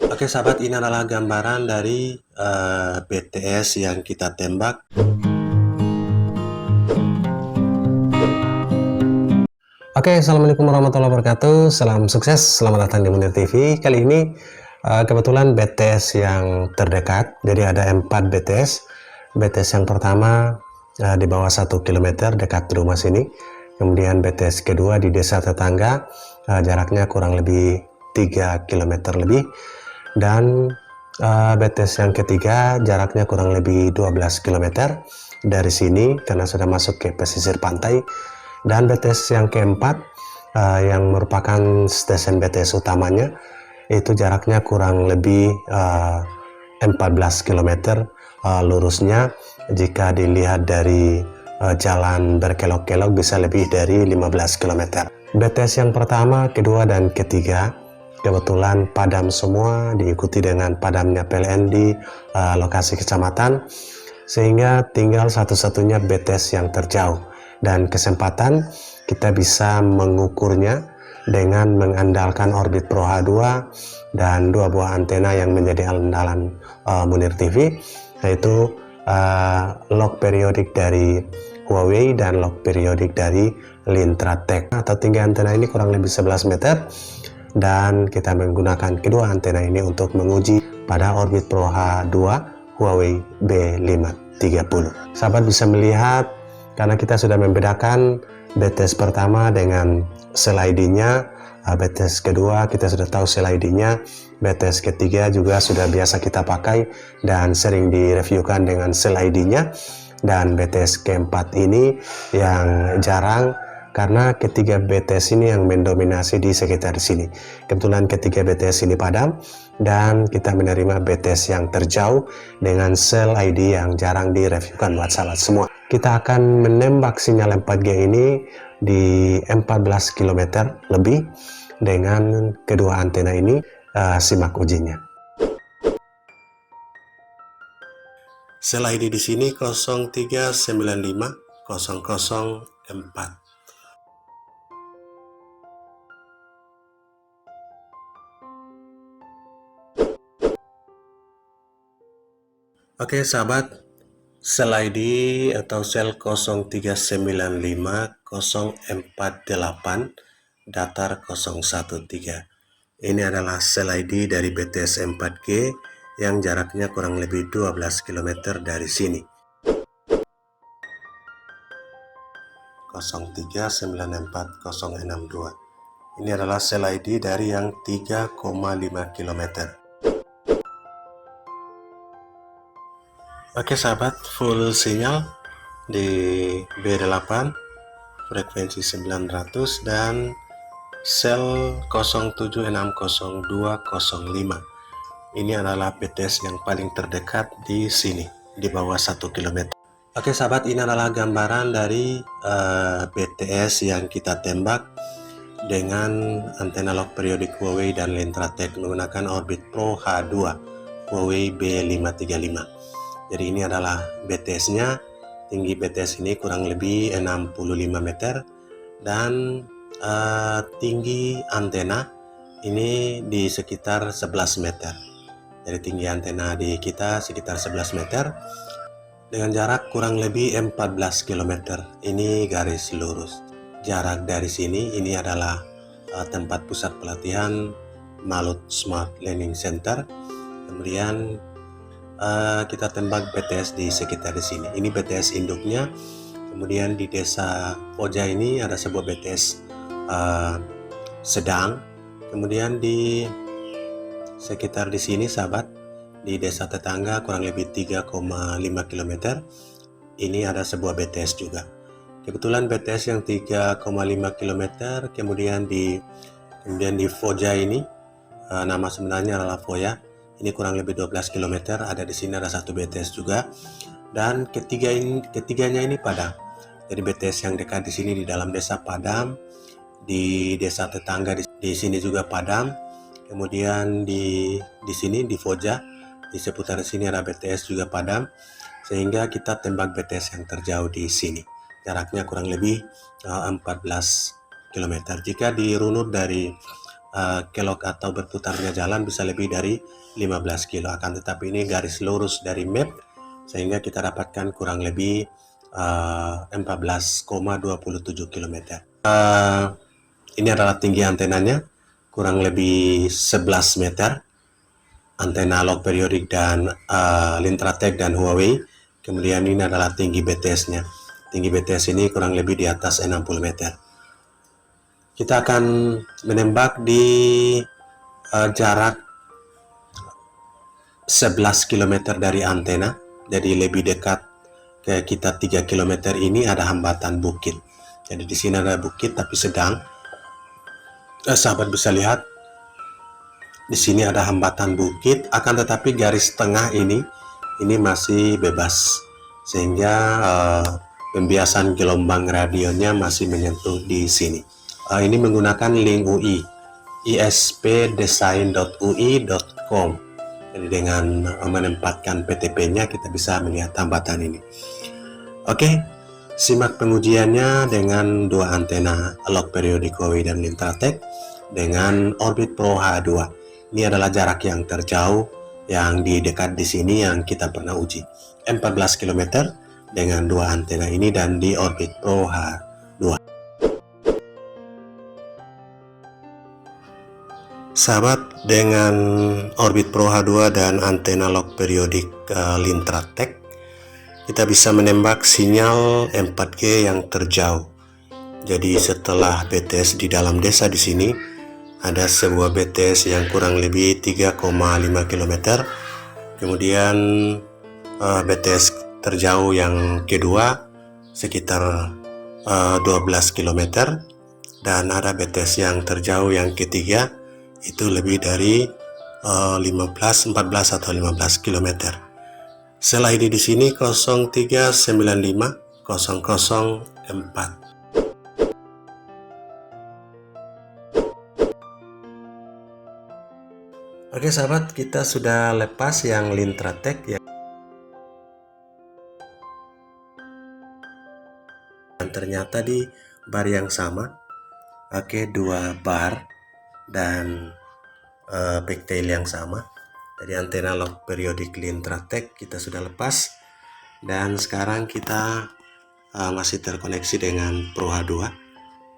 Oke sahabat, ini adalah gambaran dari BTS yang kita tembak. Oke, assalamualaikum warahmatullahi wabarakatuh. Salam sukses, selamat datang di Munir TV. Kali ini kebetulan BTS yang terdekat, jadi ada 4 BTS. BTS yang pertama di bawah 1 km dekat rumah sini. Kemudian BTS kedua di desa tetangga, jaraknya kurang lebih 3 km lebih. Dan BTS yang ketiga jaraknya kurang lebih 12 km dari sini karena sudah masuk ke pesisir pantai. Dan BTS yang keempat yang merupakan stasiun BTS utamanya itu jaraknya kurang lebih 14 km lurusnya. Jika dilihat dari jalan berkelok-kelok bisa lebih dari 15 km. BTS yang pertama, kedua, dan ketiga kebetulan padam semua, diikuti dengan padamnya PLN di lokasi kecamatan, sehingga tinggal satu-satunya BTS yang terjauh. Dan kesempatan kita bisa mengukurnya dengan mengandalkan Orbit Pro H2 dan 2 buah antena yang menjadi andalan Munir TV, yaitu log periodik dari Huawei dan log periodik dari Lintratek. Atau tinggi antena ini kurang lebih 11 meter, dan kita menggunakan kedua antena ini untuk menguji pada Orbit Pro H2 Huawei B530. Sahabat bisa melihat karena kita sudah membedakan BTS pertama dengan sel ID-nya, BTS kedua kita sudah tahu sel ID-nya, BTS ketiga juga sudah biasa kita pakai dan sering direviewkan dengan sel ID-nya, dan BTS keempat ini yang jarang karena ketiga BTS ini yang mendominasi di sekitar sini. Kebetulan ketiga BTS ini padam dan kita menerima BTS yang terjauh dengan sel ID yang jarang direviewkan buat sahabat semua. Kita akan menembak sinyal 4G ini di 14 km lebih dengan kedua antena ini. Simak ujinya. Sel ID di sini 0395004. Oke sahabat, sel ID atau sel 0395048 datar 013. Ini adalah sel ID dari BTS 4G yang jaraknya kurang lebih 12 km dari sini. 0394062. Ini adalah sel ID dari yang 3,5 km. Oke sahabat, full sinyal di B8 frekuensi 900 dan sel 07602505. Ini adalah BTS yang paling terdekat di sini, di bawah 1 km. Oke sahabat, ini adalah gambaran dari BTS yang kita tembak dengan antena log periodik Huawei dan Lintratek menggunakan Orbit Pro H2 Huawei B535. Jadi ini adalah BTS-nya. Tinggi BTS ini kurang lebih 65 meter dan tinggi antena ini di sekitar 11 meter. Jadi tinggi antena di kita sekitar 11 meter dengan jarak kurang lebih 14 km. Ini garis lurus. Jarak dari sini ini adalah tempat pusat pelatihan Malut Smart Learning Center. Kemudian kita tembak BTS di sekitar di sini. Ini BTS induknya. Kemudian di desa Koja ini ada sebuah BTS sedang. Kemudian di sekitar di sini sahabat, di desa tetangga kurang lebih 3,5 km ini ada sebuah BTS juga. Kebetulan BTS yang 3,5 km kemudian di Koja ini, nama sebenarnya adalah Foya. Ini kurang lebih 12 km, ada di sini ada satu BTS juga. Dan ketiganya ini padam. Jadi BTS yang dekat di sini di dalam desa padam, di desa tetangga di sini juga padam. Kemudian di sini di Foja, di seputar sini ada BTS juga padam. Sehingga kita tembak BTS yang terjauh di sini. Jaraknya kurang lebih 14 km. Jika dirunut dari kelok atau berputarnya jalan bisa lebih dari 15 kilo. Akan tetapi ini garis lurus dari map, sehingga kita dapatkan kurang lebih 14,27 km. Ini adalah tinggi antenanya, kurang lebih 11 meter. Antena log periodik dan Lintratek dan Huawei. Kemudian ini adalah tinggi BTS-nya. Tinggi BTS ini kurang lebih di atas 60 meter. Kita akan menembak di jarak 11 km dari antena. Jadi lebih dekat ke kita 3 km ini ada hambatan bukit. Jadi di sini ada bukit tapi sedang. Sahabat bisa lihat di sini ada hambatan bukit, akan tetapi garis tengah ini masih bebas, sehingga pembiasan gelombang radionya masih menyentuh di sini. Ini menggunakan link UI ispdesign.ui.com. Jadi dengan menempatkan PTP-nya kita bisa melihat hambatan ini. Oke, simak pengujiannya dengan dua antena log periodik Huawei dan Lintratek dengan Orbit Pro H2. Ini adalah jarak yang terjauh yang di dekat di sini yang kita pernah uji. 14 km dengan dua antena ini dan di Orbit Pro H2. Sahabat, dengan Orbit Pro H2 dan antena log periodik Lintratek, kita bisa menembak sinyal 4G yang terjauh. Jadi setelah BTS di dalam desa di sini, ada sebuah BTS yang kurang lebih 3,5 km. Kemudian BTS terjauh yang kedua sekitar 12 km. Dan ada BTS yang terjauh yang ketiga itu lebih dari 14 atau 15 km. Sel ID di sini 0395004. Oke sahabat, kita sudah lepas yang Lintratek ya. Dan ternyata di bar yang sama, oke, dua bar dan backtail yang sama. Dari antena log periodik Lintratek kita sudah lepas, dan sekarang kita masih terkoneksi dengan Pro H2.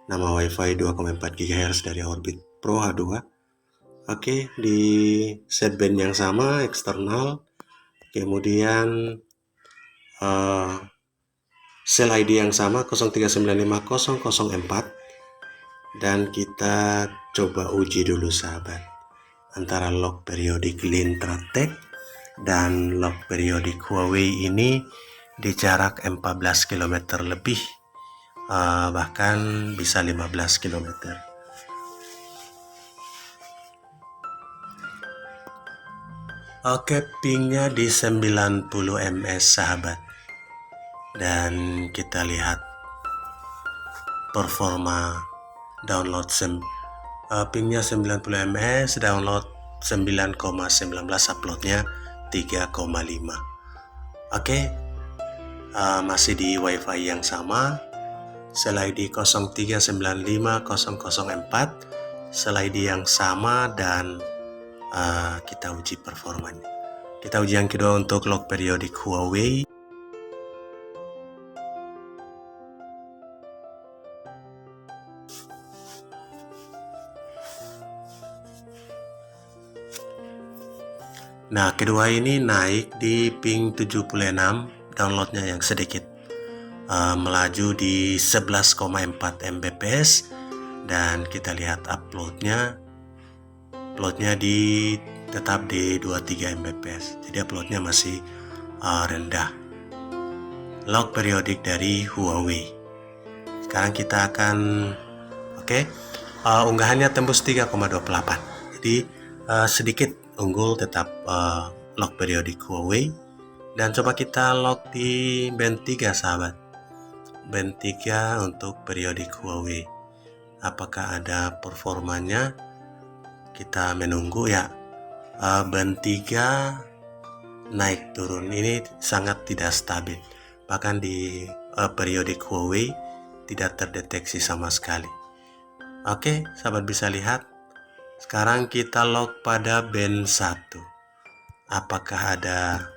Nama WiFi 2,4 GHz dari Orbit Pro H2. Oke, di set band yang sama eksternal, kemudian sel ID yang sama 0395004, dan kita coba uji dulu sahabat antara log periodik Lintratek dan log periodik Huawei ini di jarak 14 km lebih, bahkan bisa 15 km. Oke, pingnya di 90 ms sahabat, dan kita lihat performa download pingnya 90 ms, download 9,19, uploadnya 3,5. Oke, masih di WiFi yang sama, sel ID 0395004, sel ID yang sama, dan kita uji performanya. Kita uji yang kedua untuk log periodik Huawei. Nah, kedua ini naik di ping 76, downloadnya yang sedikit, melaju di 11,4 Mbps, dan kita lihat uploadnya tetap di 23 Mbps, jadi uploadnya masih rendah. Log periodik dari Huawei. Sekarang kita akan unggahannya tembus 3,28, jadi sedikit unggul tetap log periodik Huawei. Dan coba kita log di band 3 sahabat, band 3 untuk periodik Huawei. Apakah ada performanya? Kita menunggu ya. Band 3 naik turun, ini sangat tidak stabil, bahkan di periodik Huawei tidak terdeteksi sama sekali. Oke, sahabat bisa lihat Sekarang kita log pada band 1. Apakah ada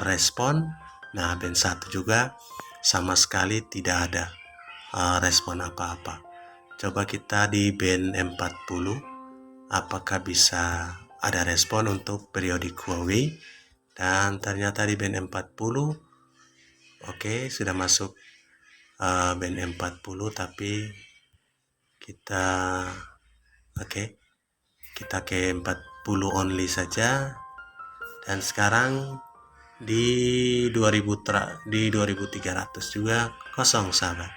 respon? Nah, band 1 juga sama sekali tidak ada respon apa-apa. Coba kita di band 40, apakah bisa ada respon untuk periodik Huawei? Dan ternyata di band 40, oke, sudah masuk band 40, tapi kita kita ke 40 only saja. Dan sekarang di 2300 juga kosong, sahabat.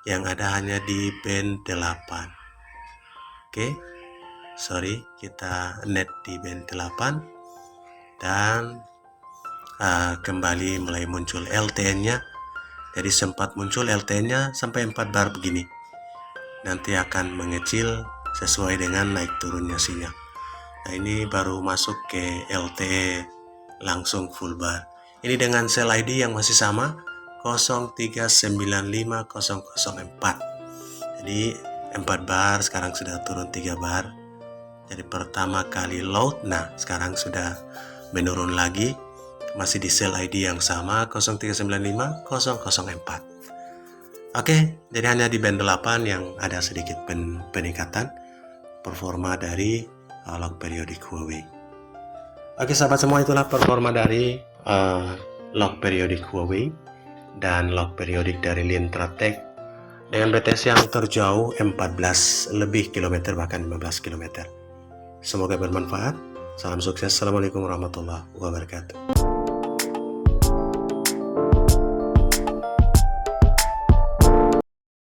Yang ada hanya di band 8. Sorry, kita net di band 8 dan kembali mulai muncul LTN-nya. Jadi sempat muncul LTN-nya sampai 4 bar begini. Nanti akan mengecil sesuai dengan naik turunnya sinyal. Nah, ini baru masuk ke LTE langsung full bar. Ini dengan sel ID yang masih sama 0395004. Jadi 4 bar, sekarang sudah turun 3 bar. Jadi pertama kali load, nah sekarang sudah menurun lagi, masih di sel ID yang sama 0395004. Jadi hanya di band 8 yang ada sedikit peningkatan performa dari log periodik Huawei. Sahabat semua, itulah performa dari log periodik Huawei dan log periodik dari Lintratek dengan BTS yang terjauh 14 lebih kilometer, bahkan 15 kilometer. Semoga bermanfaat. Salam sukses. Assalamualaikum warahmatullahi wabarakatuh.